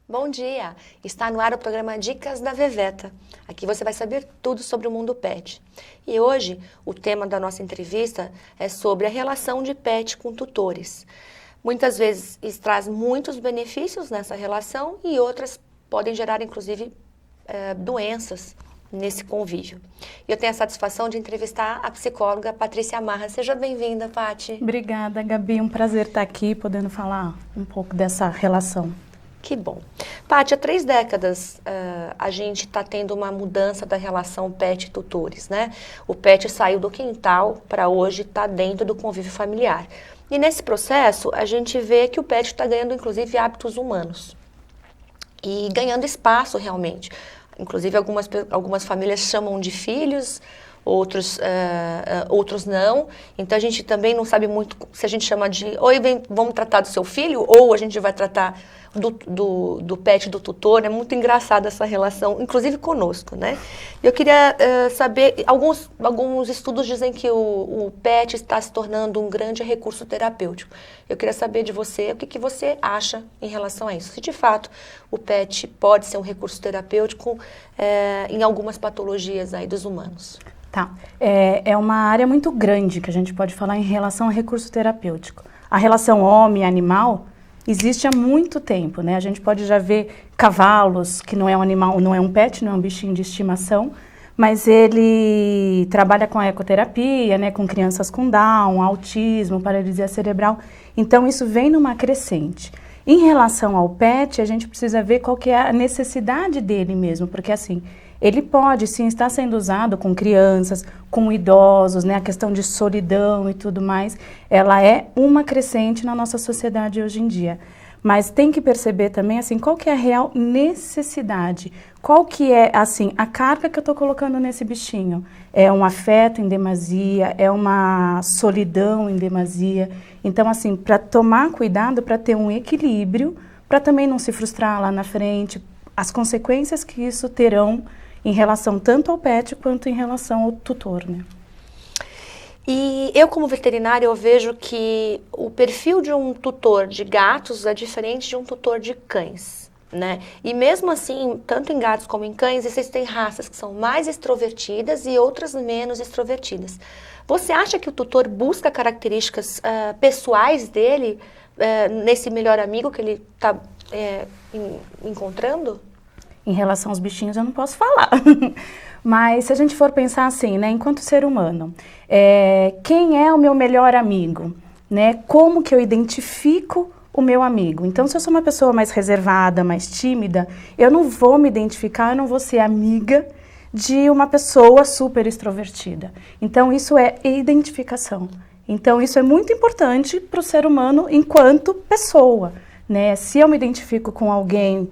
Bom dia! Está no ar o programa Dicas da Veveta. Aqui você vai saber tudo sobre o mundo pet. E hoje o tema da nossa entrevista é sobre a relação de pet com tutores. Muitas vezes isso traz muitos benefícios nessa relação e outras podem gerar inclusive doenças nesse convívio. E eu tenho a satisfação de entrevistar a psicóloga Patrícia Marra. Seja bem-vinda, Pati. Obrigada, Gabi. Um prazer estar aqui podendo falar um pouco dessa relação. Que bom. Paty, há 3 décadas a gente está tendo uma mudança da relação pet-tutores, né? O pet saiu do quintal para hoje estar dentro do convívio familiar. E nesse processo, a gente vê que o pet está ganhando, inclusive, hábitos humanos. E ganhando espaço, realmente. Inclusive, algumas famílias chamam de filhos, outros não. Então, a gente também não sabe muito se a gente chama de oi, vamos tratar do seu filho, ou a gente vai tratar do pet, do tutor. É muito engraçada essa relação, inclusive conosco, né? Eu queria saber, alguns estudos dizem que o pet está se tornando um grande recurso terapêutico. Eu queria saber de você, o que você acha em relação a isso? Se de fato o pet pode ser um recurso terapêutico em algumas patologias aí dos humanos. Tá. É uma área muito grande que a gente pode falar em relação a recurso terapêutico. A relação homem-animal existe há muito tempo, né? A gente pode já ver cavalos, que não é um animal, não é um pet, não é um bichinho de estimação, mas ele trabalha com a ecoterapia, né? Com crianças com Down, autismo, paralisia cerebral. Então, isso vem numa crescente. Em relação ao pet, a gente precisa ver qual que é a necessidade dele mesmo, porque assim, ele pode sim estar sendo usado com crianças, com idosos, né? A questão de solidão e tudo mais, ela é uma crescente na nossa sociedade hoje em dia. Mas tem que perceber também, assim, qual que é a real necessidade, qual que é, assim, a carga que eu estou colocando nesse bichinho. É um afeto em demasia, é uma solidão em demasia. Então, assim, para tomar cuidado, para ter um equilíbrio, para também não se frustrar lá na frente, as consequências que isso terão em relação tanto ao pet quanto em relação ao tutor, né? E eu, como veterinária, eu vejo que o perfil de um tutor de gatos é diferente de um tutor de cães, né? E mesmo assim, tanto em gatos como em cães, existem raças que são mais extrovertidas e outras menos extrovertidas. Você acha que o tutor busca características pessoais dele nesse melhor amigo que ele está encontrando? Em relação aos bichinhos, eu não posso falar. Mas se a gente for pensar assim, né, enquanto ser humano, quem é o meu melhor amigo? Né? Como que eu identifico o meu amigo? Então, se eu sou uma pessoa mais reservada, mais tímida, eu não vou me identificar, eu não vou ser amiga de uma pessoa super extrovertida. Então, isso é identificação. Então, isso é muito importante para o ser humano enquanto pessoa. Né? Se eu me identifico com alguém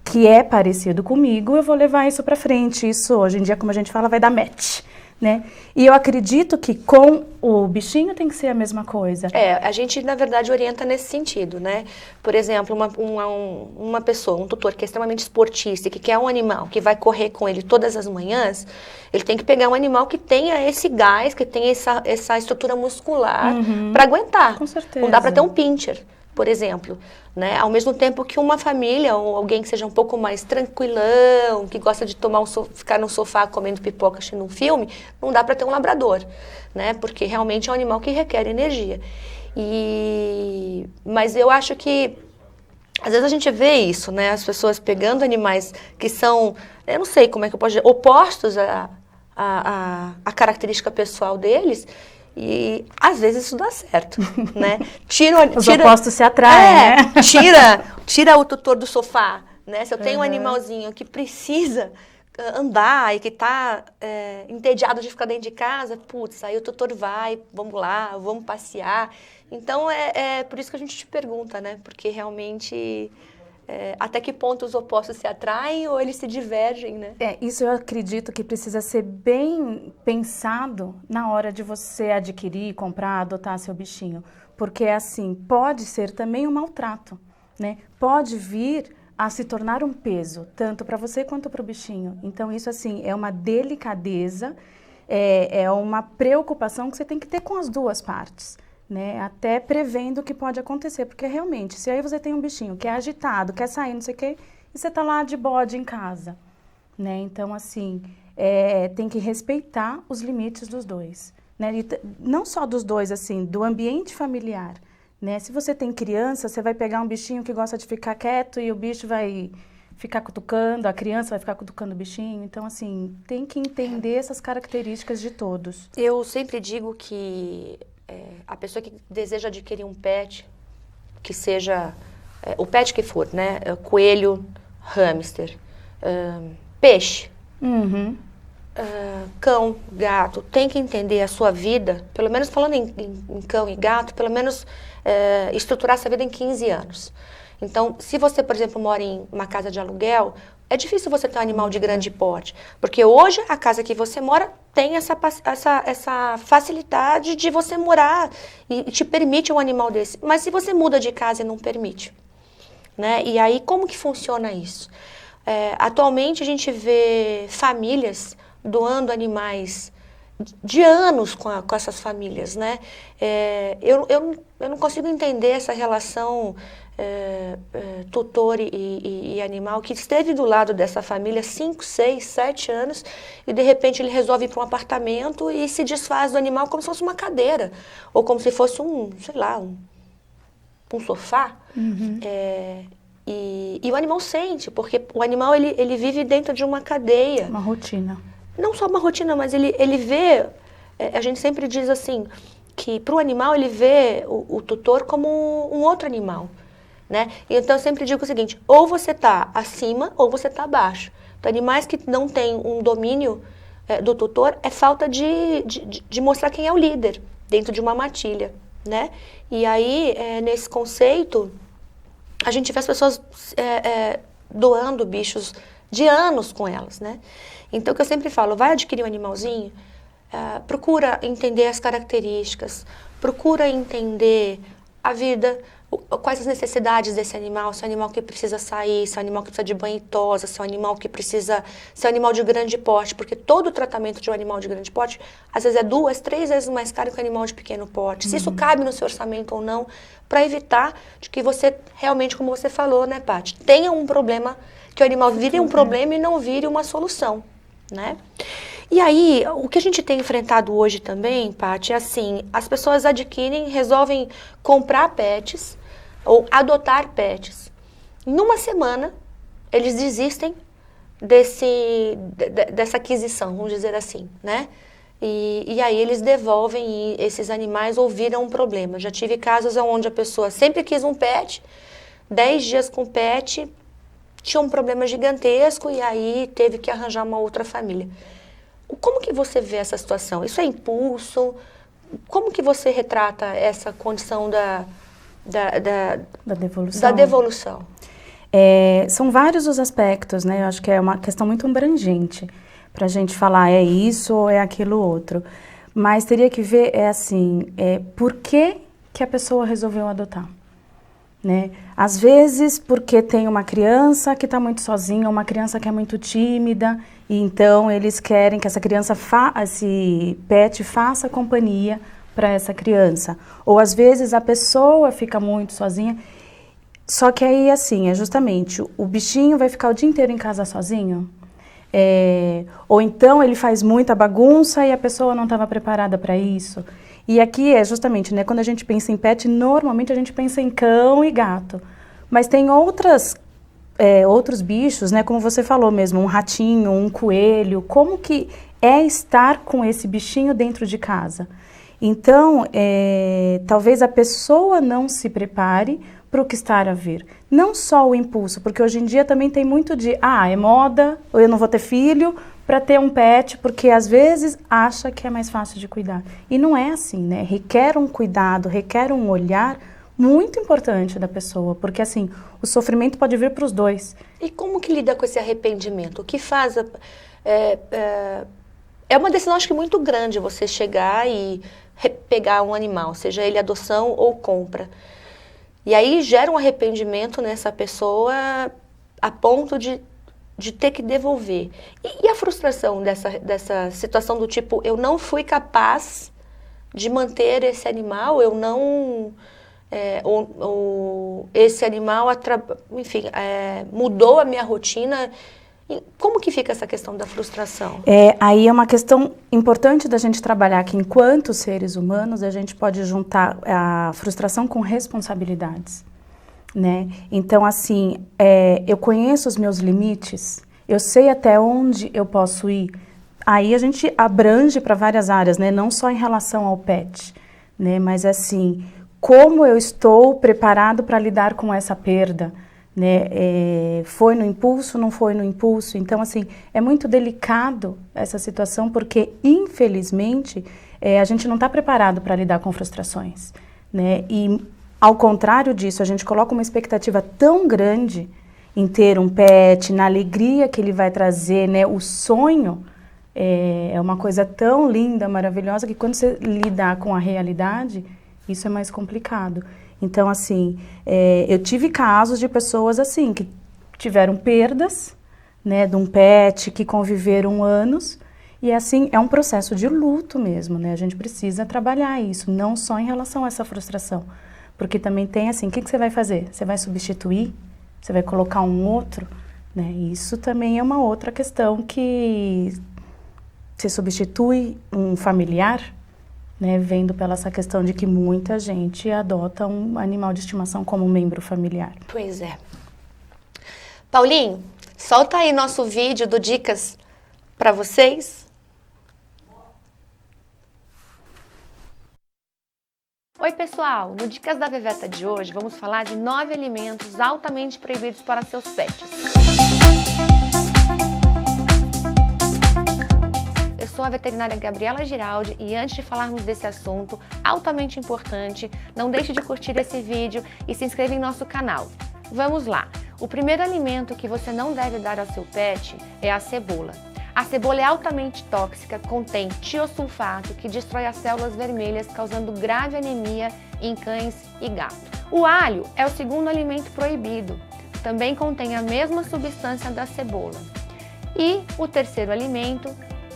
que é parecido comigo, eu vou levar isso para frente. Isso, hoje em dia, como a gente fala, vai dar match, né? E eu acredito que com o bichinho tem que ser a mesma coisa. A gente, na verdade, orienta nesse sentido, né? Por exemplo, uma pessoa, um tutor que é extremamente esportista, que quer um animal que vai correr com ele todas as manhãs, ele tem que pegar um animal que tenha esse gás, que tenha essa estrutura muscular para aguentar. Com certeza. Não dá para ter um pincher, por exemplo, né? Ao mesmo tempo que uma família ou alguém que seja um pouco mais tranquilão, que gosta de ficar no sofá comendo pipoca assistindo um filme, não dá para ter um labrador, né? Porque realmente é um animal que requer energia. Mas eu acho que às vezes a gente vê isso, né? As pessoas pegando animais que são, eu não sei como é que eu posso dizer, opostos à característica pessoal deles. E às vezes isso dá certo, né? Os opostos se atraem, né? Tira o tutor do sofá, né? Se eu tenho um animalzinho que precisa andar e que está entediado de ficar dentro de casa, putz, aí o tutor vai, vamos lá, vamos passear. Então, é por isso que a gente te pergunta, né? Porque realmente, até que ponto os opostos se atraem ou eles se divergem, né? Isso eu acredito que precisa ser bem pensado na hora de você adquirir, comprar, adotar seu bichinho. Porque, assim, pode ser também um maltrato, né? Pode vir a se tornar um peso, tanto para você quanto para o bichinho. Então, isso, assim, é uma delicadeza, é uma preocupação que você tem que ter com as duas partes. Né, até prevendo o que pode acontecer, porque realmente, se aí você tem um bichinho que é agitado, quer sair, não sei o quê, e você está lá de bode em casa, né? Então, assim, tem que respeitar os limites dos dois, né? Não só dos dois, assim, do ambiente familiar, né? Se você tem criança, você vai pegar um bichinho que gosta de ficar quieto e o bicho vai ficar cutucando, a criança vai ficar cutucando o bichinho. Então, assim, tem que entender essas características de todos. Eu sempre digo que a pessoa que deseja adquirir um pet, que seja o pet que for, né? Coelho, hamster, peixe, cão, gato, tem que entender a sua vida, pelo menos falando em cão e gato, pelo menos estruturar essa vida em 15 anos. Então, se você, por exemplo, mora em uma casa de aluguel, é difícil você ter um animal de grande porte, porque hoje a casa que você mora tem essa facilidade de você morar e te permite um animal desse. Mas se você muda de casa e não permite, né? E aí, como que funciona isso? Atualmente, a gente vê famílias doando animais de anos com essas famílias, né? Eu não consigo entender essa relação tutor e animal que esteve do lado dessa família 5, 6, 7 anos e de repente ele resolve ir para um apartamento e se desfaz do animal como se fosse uma cadeira ou como se fosse um sofá. E o animal sente, porque o animal ele vive dentro de uma cadeia. Uma rotina. Não só uma rotina, mas ele vê, a gente sempre diz assim, que para o animal ele vê o tutor como um outro animal, né? Então eu sempre digo o seguinte, ou você está acima ou você está abaixo. Então animais que não têm um domínio do tutor é falta de mostrar quem é o líder dentro de uma matilha, né? E aí, nesse conceito, a gente vê as pessoas doando bichos de anos com elas, né? Então, o que eu sempre falo, vai adquirir um animalzinho, procura entender as características, procura entender a vida, quais as necessidades desse animal, se é um animal que precisa sair, se é um animal que precisa de banho e tosa, se é um animal que precisa, se é um animal de grande porte, porque todo o tratamento de um animal de grande porte, às vezes é 2, 3 vezes mais caro que um animal de pequeno porte. Se isso cabe no seu orçamento ou não, para evitar de que você realmente, como você falou, né, Paty, tenha um problema, que o animal vire um problema e não vire uma solução, né? E aí, o que a gente tem enfrentado hoje também, Paty, é assim, as pessoas adquirem, resolvem comprar pets ou adotar pets. Numa semana, eles desistem dessa aquisição, vamos dizer assim, né? E aí eles devolvem esses animais ou viram um problema. Já tive casos onde a pessoa sempre quis um pet, 10 dias com o pet, tinha um problema gigantesco e aí teve que arranjar uma outra família. Como que você vê essa situação? Isso é impulso? Como que você retrata essa condição da devolução? Da devolução. São vários os aspectos, né? Eu acho que é uma questão muito abrangente para a gente falar é isso ou é aquilo outro. Mas teria que ver, por que a pessoa resolveu adotar? Né? Às vezes porque tem uma criança que está muito sozinha, uma criança que é muito tímida, e então eles querem que essa criança, esse pet faça companhia para essa criança. Ou às vezes a pessoa fica muito sozinha, só que aí assim, justamente, o bichinho vai ficar o dia inteiro em casa sozinho, ou então ele faz muita bagunça e a pessoa não estava preparada para isso. E aqui justamente, né, quando a gente pensa em pet, normalmente a gente pensa em cão e gato. Mas tem outros bichos, né, como você falou mesmo, um ratinho, um coelho. Como que é estar com esse bichinho dentro de casa? Então, talvez a pessoa não se prepare para o que está a vir. Não só o impulso, porque hoje em dia também tem muito de, é moda, ou eu não vou ter filho, para ter um pet, porque às vezes acha que é mais fácil de cuidar. E não é assim, né? Requer um cuidado, requer um olhar muito importante da pessoa, porque assim, o sofrimento pode vir para os dois. E como que lida com esse arrependimento? O que faz? É uma decisão, acho que muito grande você chegar e pegar um animal, seja ele adoção ou compra. E aí gera um arrependimento nessa pessoa a ponto de ter que devolver. E a frustração dessa situação do tipo, eu não fui capaz de manter esse animal, eu não ou esse animal, enfim, mudou a minha rotina. Como que fica essa questão da frustração? Aí é uma questão importante da gente trabalhar que, enquanto seres humanos, a gente pode juntar a frustração com responsabilidades, né? Então, assim, eu conheço os meus limites, eu sei até onde eu posso ir. Aí a gente abrange para várias áreas, né? Não só em relação ao pet, né? Mas, assim, como eu estou preparado para lidar com essa perda, né? Foi no impulso, não foi no impulso? Então, assim, é muito delicado essa situação porque, infelizmente, a gente não está preparado para lidar com frustrações, né? E, ao contrário disso, a gente coloca uma expectativa tão grande em ter um pet, na alegria que ele vai trazer, né? O sonho é uma coisa tão linda, maravilhosa, que quando você lidar com a realidade, isso é mais complicado. Então, assim, eu tive casos de pessoas, assim, que tiveram perdas, né, de um pet, que conviveram anos, e, assim, é um processo de luto mesmo, né? A gente precisa trabalhar isso, não só em relação a essa frustração, porque também tem, assim, o que você vai fazer? Você vai substituir? Você vai colocar um outro? Né? Isso também é uma outra questão que se substitui um familiar, né, vendo pela essa questão de que muita gente adota um animal de estimação como membro familiar. Pois é. Paulinho, solta aí nosso vídeo do Dicas para vocês. Oi pessoal, no Dicas da Veveta de hoje vamos falar de 9 alimentos altamente proibidos para seus pets. Eu sou a veterinária Gabriela Giraldi e antes de falarmos desse assunto altamente importante, não deixe de curtir esse vídeo e se inscreva em nosso canal. Vamos lá! O primeiro alimento que você não deve dar ao seu pet é a cebola. A cebola é altamente tóxica, contém tiosulfato que destrói as células vermelhas, causando grave anemia em cães e gatos. O alho é o segundo alimento proibido. Também contém a mesma substância da cebola. E o terceiro alimento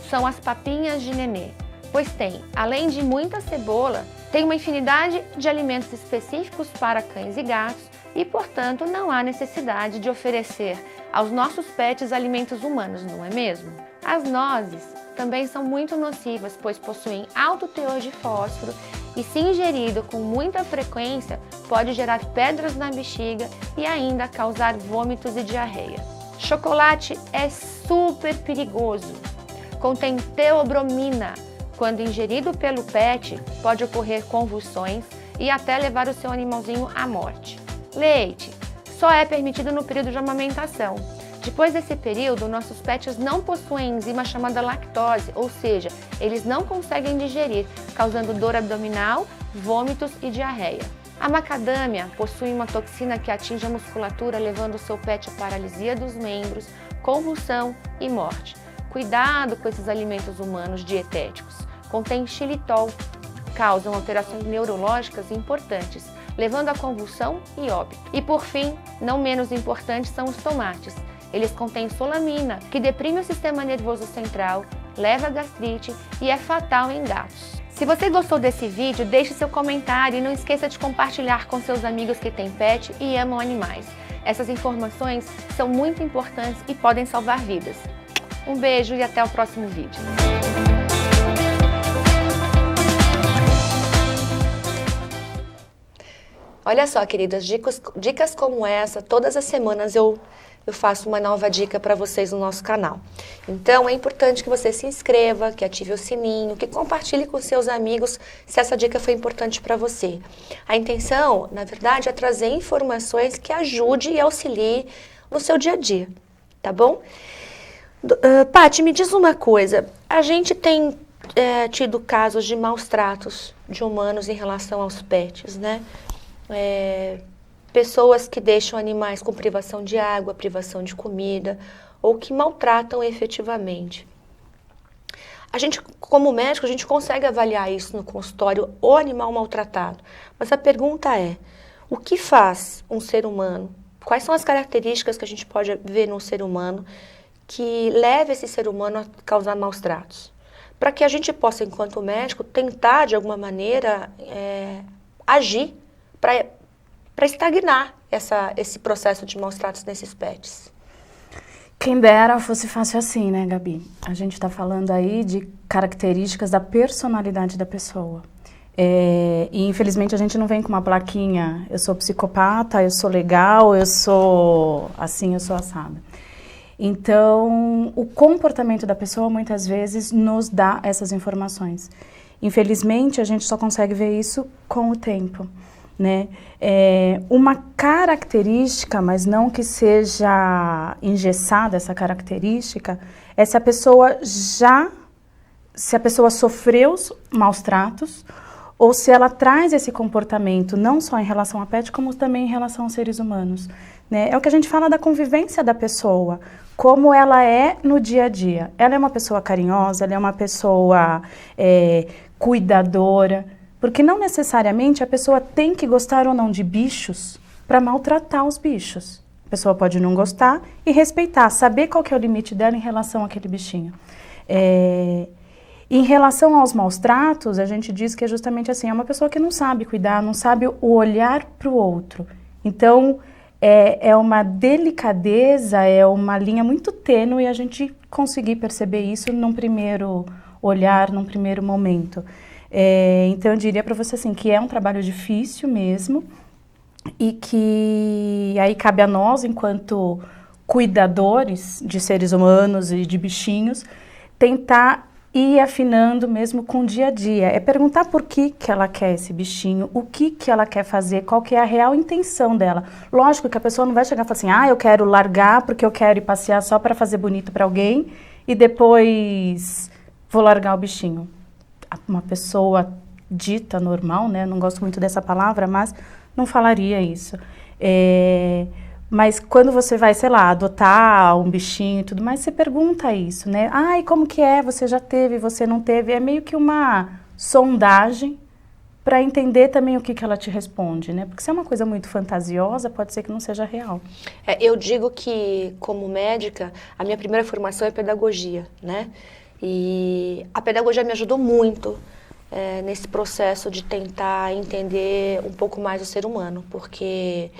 são as papinhas de nenê, pois tem, além de muita cebola, tem uma infinidade de alimentos específicos para cães e gatos e, portanto, não há necessidade de oferecer aos nossos pets alimentos humanos, não é mesmo? As nozes também são muito nocivas, pois possuem alto teor de fósforo e, se ingerido com muita frequência, pode gerar pedras na bexiga e ainda causar vômitos e diarreia. Chocolate é super perigoso. Contém teobromina. Quando ingerido pelo pet, pode ocorrer convulsões e até levar o seu animalzinho à morte. Leite só é permitido no período de amamentação. Depois desse período, nossos pets não possuem enzima chamada lactose, ou seja, eles não conseguem digerir, causando dor abdominal, vômitos e diarreia. A macadâmia possui uma toxina que atinge a musculatura, levando o seu pet à paralisia dos membros, convulsão e morte. Cuidado com esses alimentos humanos dietéticos. Contém xilitol, causam alterações neurológicas importantes, levando a convulsão e óbito. E por fim, não menos importantes são os tomates. Eles contêm solamina, que deprime o sistema nervoso central, leva a gastrite e é fatal em gatos. Se você gostou desse vídeo, deixe seu comentário e não esqueça de compartilhar com seus amigos que têm pet e amam animais. Essas informações são muito importantes e podem salvar vidas. Um beijo e até o próximo vídeo. Olha só, queridas, dicas como essa, todas as semanas eu faço uma nova dica para vocês no nosso canal. Então, é importante que você se inscreva, que ative o sininho, que compartilhe com seus amigos se essa dica foi importante para você. A intenção, na verdade, é trazer informações que ajude e auxilie no seu dia a dia, tá bom? Paty, me diz uma coisa, a gente tem tido casos de maus tratos de humanos em relação aos pets, né? Pessoas que deixam animais com privação de água, privação de comida, ou que maltratam efetivamente. A gente, como médico, a gente consegue avaliar isso no consultório, o animal maltratado. Mas a pergunta é, o que faz um ser humano? Quais são as características que a gente pode ver num ser humano que leva esse ser humano a causar maus tratos? Para que a gente possa, enquanto médico, tentar, de alguma maneira, agir para estagnar esse processo de maus tratos nesses pets. Quem dera fosse fácil assim, né, Gabi? A gente está falando aí de características da personalidade da pessoa. E infelizmente a gente não vem com uma plaquinha, eu sou psicopata, eu sou legal, eu sou assim, eu sou assada. Então, o comportamento da pessoa muitas vezes nos dá essas informações. Infelizmente, a gente só consegue ver isso com o tempo, né? Uma característica, mas não que seja engessada essa característica, é se a pessoa sofreu maus tratos, ou se ela traz esse comportamento não só em relação a pet, como também em relação aos seres humanos, né? É o que a gente fala da convivência da pessoa, como ela é no dia a dia. Ela é uma pessoa carinhosa, ela é uma pessoa cuidadora, porque não necessariamente a pessoa tem que gostar ou não de bichos para maltratar os bichos. A pessoa pode não gostar e respeitar, saber qual que é o limite dela em relação àquele bichinho. Em relação aos maus tratos, a gente diz que é justamente assim, é uma pessoa que não sabe cuidar, não sabe o olhar para o outro. Então, é uma delicadeza, é uma linha muito tênue a gente conseguir perceber isso num primeiro olhar, num primeiro momento. Então, eu diria para você assim, que é um trabalho difícil mesmo e que aí cabe a nós, enquanto cuidadores de seres humanos e de bichinhos, tentar ir afinando mesmo com o dia a dia. É perguntar por que ela quer esse bichinho, o que ela quer fazer, qual que é a real intenção dela. Lógico que a pessoa não vai chegar e falar assim, eu quero largar porque eu quero ir passear só para fazer bonito para alguém e depois vou largar o bichinho. Uma pessoa dita normal, né? Não gosto muito dessa palavra, mas não falaria isso. Mas quando você vai, sei lá, adotar um bichinho e tudo mais, você pergunta isso, né? E como que é? Você já teve, você não teve? É meio que uma sondagem para entender também o que ela te responde, né? Porque se é uma coisa muito fantasiosa, pode ser que não seja real. Eu digo que, como médica, a minha primeira formação é pedagogia, né? E a pedagogia me ajudou muito nesse processo de tentar entender um pouco mais o ser humano, porque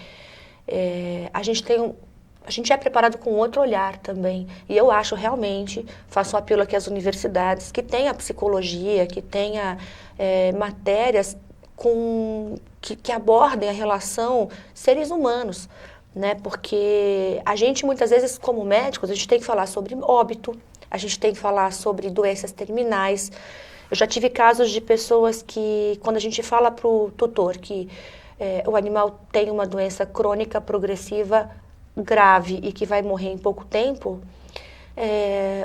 a gente é preparado com outro olhar também. E eu acho realmente, faço um apelo aqui às universidades, que tenha psicologia, que tenha matérias que abordem a relação seres humanos, né? Porque a gente, muitas vezes, como médicos, a gente tem que falar sobre óbito, a gente tem que falar sobre doenças terminais. Eu já tive casos de pessoas que, quando a gente fala para o tutor que o animal tem uma doença crônica progressiva grave e que vai morrer em pouco tempo,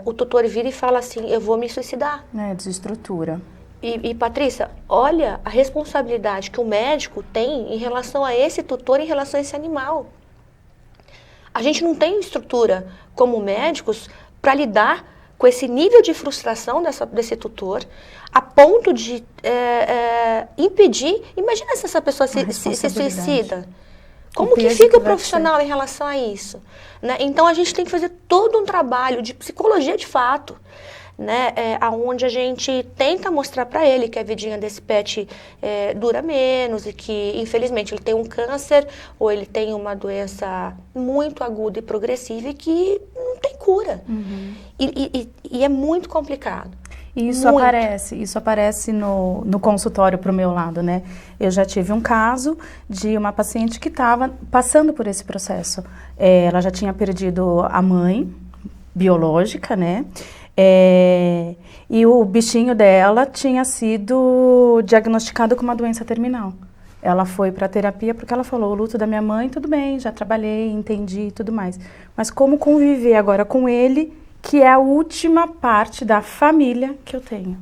o tutor vira e fala assim, eu vou me suicidar. Desestrutura. E Patrícia, olha a responsabilidade que o médico tem em relação a esse tutor, em relação a esse animal. A gente não tem estrutura como médicos para lidar com esse nível de frustração desse tutor, a ponto de impedir. Imagina se essa pessoa se suicida. Como que fica o profissional em relação a isso? Né? Então, a gente tem que fazer todo um trabalho de psicologia de fato, né? Onde a gente tenta mostrar para ele que a vidinha desse pet dura menos e que, infelizmente, ele tem um câncer ou ele tem uma doença muito aguda e progressiva e que não tem cura. Uhum. E é muito complicado. E isso aparece no consultório para o meu lado, né? Eu já tive um caso de uma paciente que estava passando por esse processo. Ela já tinha perdido a mãe biológica, né? E o bichinho dela tinha sido diagnosticado com uma doença terminal. Ela foi para a terapia porque ela falou, o luto da minha mãe, tudo bem, já trabalhei, entendi e tudo mais. Mas como conviver agora com ele, que é a última parte da família que eu tenho,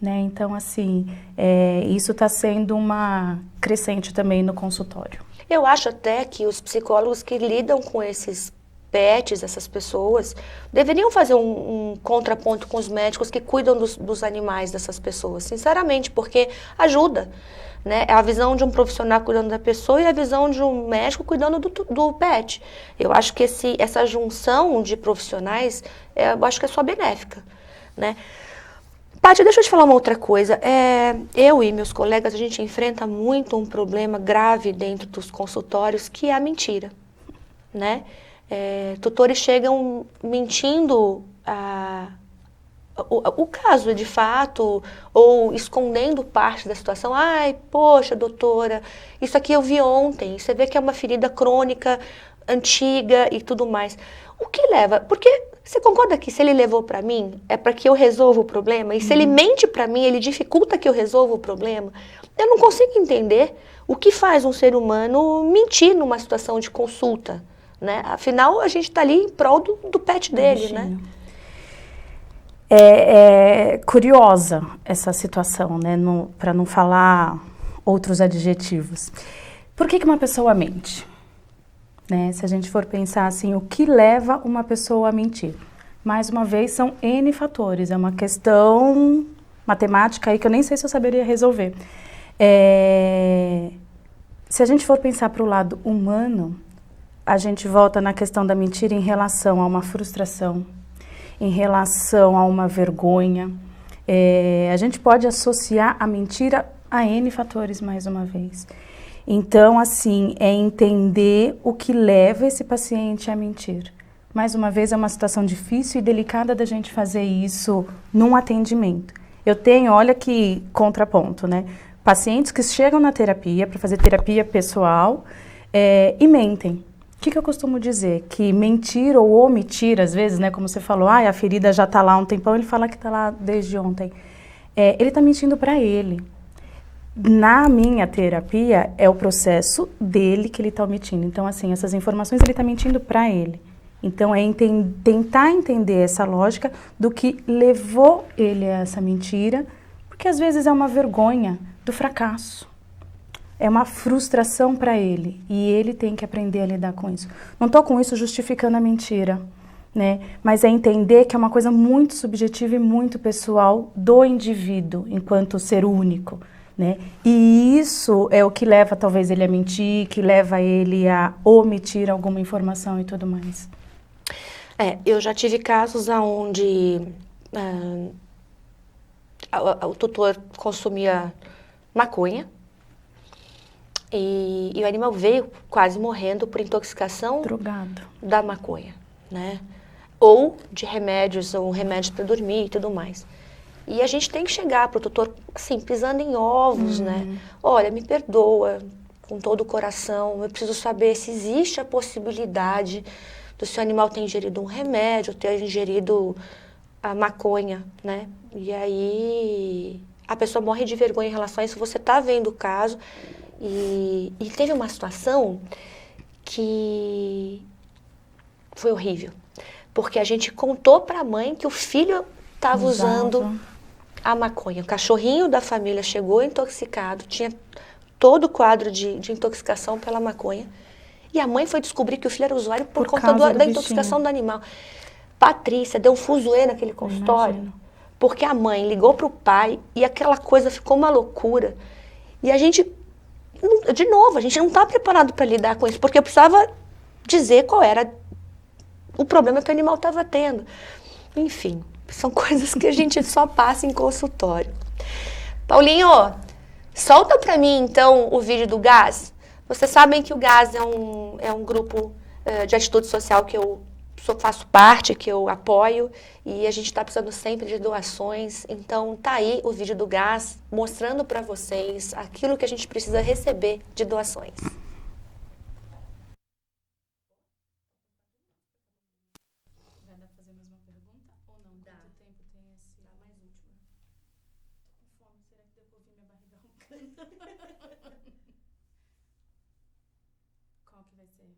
né? Então, assim, isso está sendo uma crescente também no consultório. Eu acho até que os psicólogos que lidam com esses pets, essas pessoas, deveriam fazer um contraponto com os médicos que cuidam dos animais dessas pessoas, sinceramente, porque ajuda, né? É a visão de um profissional cuidando da pessoa e a visão de um médico cuidando do pet. Eu acho que essa junção de profissionais, eu acho que é só benéfica, né? Pátia, deixa eu te falar uma outra coisa. Eu e meus colegas, a gente enfrenta muito um problema grave dentro dos consultórios, que é a mentira, né? Tutores chegam mentindo o caso de fato, ou escondendo parte da situação. Ai, poxa, doutora, isso aqui eu vi ontem. Você vê que é uma ferida crônica, antiga e tudo mais. O que leva? Porque você concorda que se ele levou para mim, é para que eu resolva o problema? E se ele mente para mim, ele dificulta que eu resolva o problema? Eu não consigo entender o que faz um ser humano mentir numa situação de consulta, né? Afinal, a gente está ali em prol do pet dele, né? É curiosa essa situação, né? Para não falar outros adjetivos. Por que uma pessoa mente? Né? Se a gente for pensar assim, o que leva uma pessoa a mentir? Mais uma vez, são N fatores. É uma questão matemática aí que eu nem sei se eu saberia resolver. Se a gente for pensar para o lado humano, a gente volta na questão da mentira em relação a uma frustração, em relação a uma vergonha. A gente pode associar a mentira a N fatores, mais uma vez. Então, assim, é entender o que leva esse paciente a mentir. Mais uma vez, é uma situação difícil e delicada da gente fazer isso num atendimento. Eu tenho, olha que contraponto, né? Pacientes que chegam na terapia, para fazer terapia pessoal, e mentem. O que eu costumo dizer? Que mentir ou omitir, às vezes, né? Como você falou, a ferida já está lá há um tempão, ele fala que está lá desde ontem. Ele está mentindo para ele. Na minha terapia, é o processo dele que ele está omitindo. Então, assim, essas informações ele está mentindo para ele. Então, é tentar entender essa lógica do que levou ele a essa mentira, porque às vezes é uma vergonha do fracasso. É uma frustração para ele e ele tem que aprender a lidar com isso. Não estou com isso justificando a mentira, né? Mas é entender que é uma coisa muito subjetiva e muito pessoal do indivíduo, enquanto ser único. Né? E isso é o que leva talvez ele a mentir, que leva ele a omitir alguma informação e tudo mais. Eu já tive casos onde o tutor consumia maconha e o animal veio quase morrendo por intoxicação Drogado da maconha, né? Ou de remédios, ou remédios para dormir e tudo mais. E a gente tem que chegar para o tutor, assim, pisando em ovos, né? Olha, me perdoa, com todo o coração, eu preciso saber se existe a possibilidade do seu animal ter ingerido um remédio, ter ingerido a maconha, né? E aí a pessoa morre de vergonha em relação a isso, você está vendo o caso. E teve uma situação que foi horrível, porque a gente contou para a mãe que o filho estava usando a maconha. O cachorrinho da família chegou intoxicado, tinha todo o quadro de intoxicação pela maconha. E a mãe foi descobrir que o filho era usuário por conta da intoxicação do animal. Patrícia deu um fuzuê naquele consultório, porque a mãe ligou para o pai e aquela coisa ficou uma loucura. E a gente, de novo, a gente não está preparado para lidar com isso, porque eu precisava dizer qual era o problema que o animal estava tendo. Enfim. São coisas que a gente só passa em consultório. Paulinho, solta para mim, então, o vídeo do GAS. Vocês sabem que o GAS é um grupo de atitude social que eu faço parte, que eu apoio, e a gente está precisando sempre de doações. Então, tá aí o vídeo do GAS, mostrando para vocês aquilo que a gente precisa receber de doações. Qual que vai ser?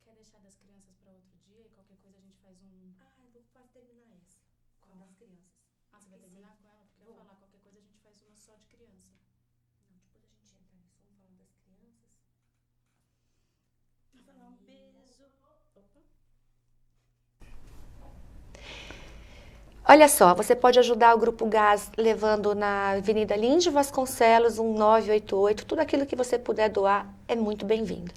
Quer deixar das crianças para outro dia e qualquer coisa a gente faz um... eu vou quase terminar essa, com a das crianças. Você vai terminar com ela? Porque eu vou falar, qualquer coisa a gente faz uma só de criança. Não, depois a gente entra nisso, vamos falando das crianças. Vou falar um beijo. Opa. Olha só, você pode ajudar o Grupo GAS levando na Avenida Lins de Vasconcelos, 1988, tudo aquilo que você puder doar é muito bem-vindo.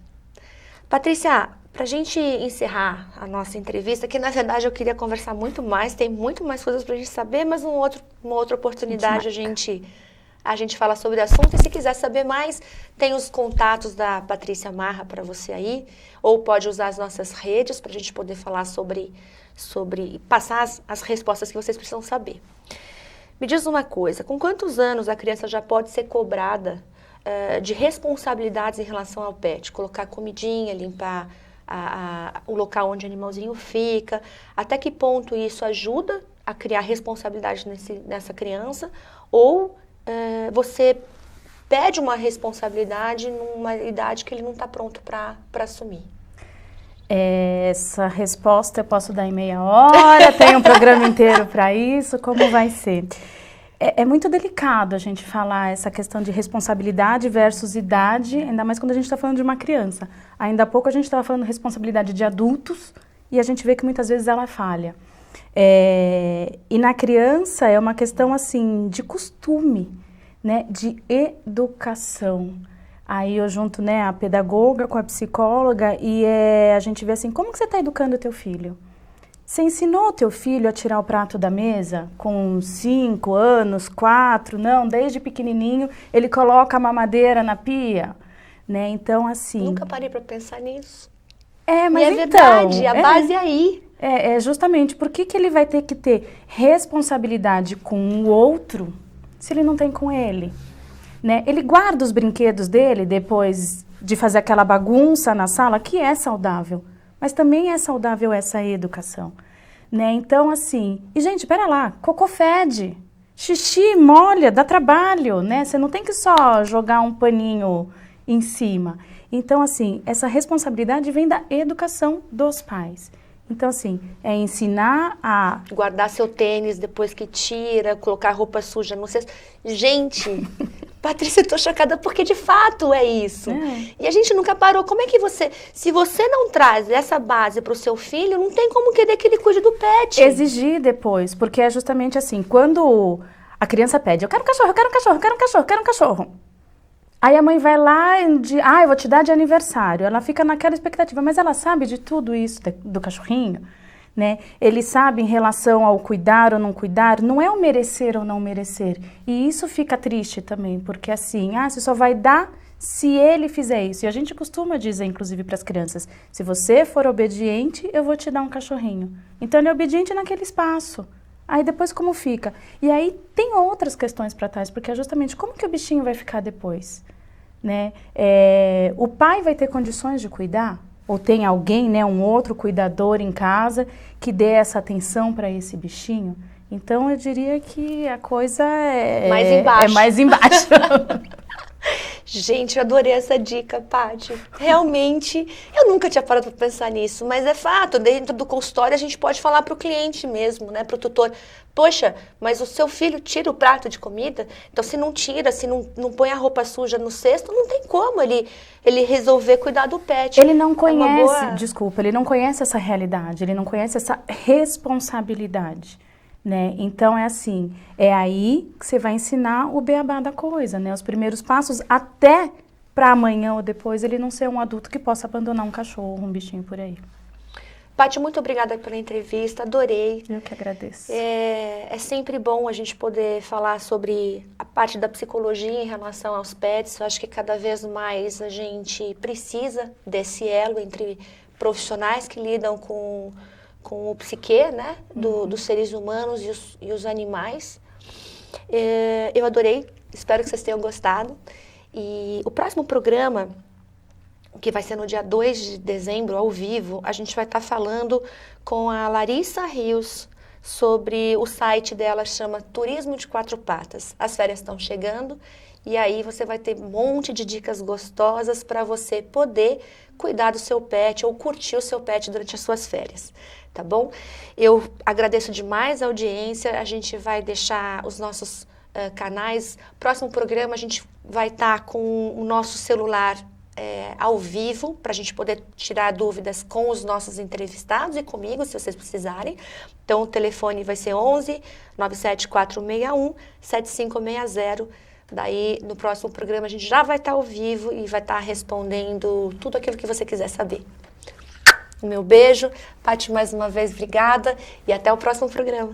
Patrícia, Para a gente encerrar a nossa entrevista, que na verdade eu queria conversar muito mais, tem muito mais coisas para a gente saber, mas uma outra oportunidade a gente fala sobre o assunto. E se quiser saber mais, tem os contatos da Patrícia Marra para você aí, ou pode usar as nossas redes para a gente poder falar sobre passar as respostas que vocês precisam saber. Me diz uma coisa, com quantos anos a criança já pode ser cobrada de responsabilidades em relação ao pet? Colocar comidinha, limpar o local onde o animalzinho fica, até que ponto isso ajuda a criar responsabilidade nessa criança, ou você pede uma responsabilidade numa idade que ele não está pronto para assumir? Essa resposta eu posso dar em meia hora, tem um programa inteiro para isso, como vai ser? É muito delicado a gente falar essa questão de responsabilidade versus idade, ainda mais quando a gente está falando de uma criança. Ainda há pouco a gente estava falando de responsabilidade de adultos e a gente vê que muitas vezes ela falha. E na criança é uma questão assim de costume, né, de educação. Aí eu junto, né, a pedagoga com a psicóloga e a gente vê assim, como que você está educando o teu filho? Você ensinou o teu filho a tirar o prato da mesa com 5 anos, 4, não, desde pequenininho ele coloca a mamadeira na pia, né? Então assim... Nunca parei para pensar nisso. Mas é verdade, a base é aí. Justamente, por que ele vai ter que ter responsabilidade com o outro se ele não tem com ele? Né? Ele guarda os brinquedos dele depois de fazer aquela bagunça na sala, que é saudável. Mas também é saudável essa educação, né? Então, assim... E, gente, pera lá, cocô fede, xixi molha, dá trabalho, né? Você não tem que só jogar um paninho em cima. Então, assim, essa responsabilidade vem da educação dos pais. Então, assim, é ensinar a... Guardar seu tênis depois que tira, colocar roupa suja no cesto. Gente... Patrícia, eu tô chocada porque de fato é isso. E a gente nunca parou. Como é que se você não traz essa base pro seu filho, não tem como querer que ele cuide do pet. Exigir depois, porque é justamente assim, quando a criança pede, eu quero um cachorro, eu quero um cachorro, eu quero um cachorro, eu quero um cachorro. Aí a mãe vai lá e diz, eu vou te dar de aniversário. Ela fica naquela expectativa, mas ela sabe de tudo isso do cachorrinho? Né? Ele sabe em relação ao cuidar ou não cuidar, não é o merecer ou não merecer. E isso fica triste também, porque assim, você só vai dar se ele fizer isso. E a gente costuma dizer, inclusive, para as crianças, se você for obediente, eu vou te dar um cachorrinho. Então ele é obediente naquele espaço. Aí depois como fica? E aí tem outras questões para trás, porque é justamente como que o bichinho vai ficar depois? Né? O pai vai ter condições de cuidar? Ou tem alguém, né, um outro cuidador em casa que dê essa atenção para esse bichinho? Então, eu diria que a coisa mais embaixo. É mais embaixo. Gente, eu adorei essa dica, Paty. Realmente, eu nunca tinha parado para pensar nisso, mas é fato, dentro do consultório a gente pode falar para o cliente mesmo, né, para o tutor. Poxa, mas o seu filho tira o prato de comida? Então, se não tira, se não põe a roupa suja no cesto, não tem como ele resolver cuidar do pet. Ele não conhece, desculpa, ele não conhece essa realidade, ele não conhece essa responsabilidade. Né? Então, é assim, é aí que você vai ensinar o beabá da coisa, né? Os primeiros passos até para amanhã ou depois ele não ser um adulto que possa abandonar um cachorro, um bichinho por aí. Paty, muito obrigada pela entrevista, adorei. Eu que agradeço. É sempre bom a gente poder falar sobre a parte da psicologia em relação aos pets. Eu acho que cada vez mais a gente precisa desse elo entre profissionais que lidam com o psique, né, dos seres humanos e os animais. Eu adorei, espero que vocês tenham gostado. E o próximo programa, que vai ser no dia 2 de dezembro, ao vivo, a gente vai estar falando com a Larissa Rios sobre o site dela, chama Turismo de Quatro Patas. As férias estão chegando e aí você vai ter um monte de dicas gostosas para você poder cuidar do seu pet ou curtir o seu pet durante as suas férias. Tá bom? Eu agradeço demais a audiência, a gente vai deixar os nossos canais. Próximo programa a gente vai estar com o nosso celular ao vivo, para a gente poder tirar dúvidas com os nossos entrevistados e comigo, se vocês precisarem. Então o telefone vai ser 11 97461 7560. Daí no próximo programa a gente já vai estar ao vivo e vai estar respondendo tudo aquilo que você quiser saber. O meu beijo. Paty, mais uma vez, obrigada e até o próximo programa.